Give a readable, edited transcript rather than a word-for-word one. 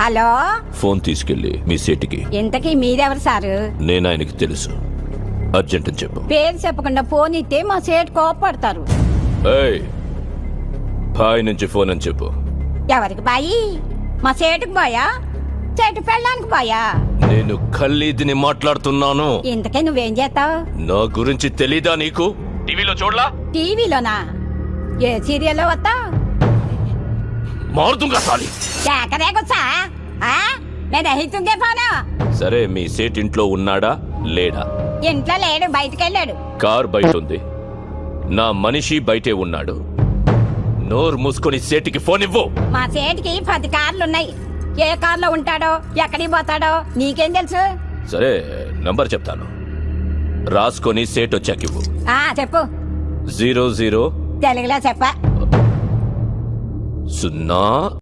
Hello, phone తీసుకెళ్ళి మీ సీటుకి. ఇంతకీ మీరెవరు సారు? నేను ఆయనకి తెలుసు, అర్జెంట్ అని చెప్పు. పేరు చెప్పకుండా ఫోన్ ఇస్తే మా సేటు కోపడతారు. ఏయ్, బాయ్ నుంచి ఫోన్ అని చెప్పు. ఎవరికి బాయి? మా సేటుకు బాయా, చెట్టు పెళ్ళడానికి బాయా? నేను ఖల్లీదిని మాట్లాడుతున్నాను. ఇంతకే నువ్వేం చేస్తావు? నా గురించి తెలీదా నీకు? టీవీలో చూడలా? టీవీలోనా? ఏ సీరియల్లో వస్తావు? మారుతుంగా సాలి. కేకరేకొచ్చా? నేను రహితుంగే ఫోను. సరే, మీ సేట్ ఇంట్లో ఉన్నాడా లేడా? ఇంట్లో లేడు, బయటకెళ్ళాడు. కార్ బయట ఉంది, నా మనిషి బయటే ఉన్నాడు. నోరు మూసుకొని సేటికి ఫోన్ ఇవ్వు. మా సేటికి 10 కార్లున్నాయి. ఏ కార్లో ఉంటాడో, ఎక్కడికి పోతాడో నీకేం తెలుసు? సరే, నంబర్ చెప్తాను, రాసుకొని సేట్ వచ్చాక ఇవ్వు. చెప్పు. 00 తెలుగులో చెప్ప. 0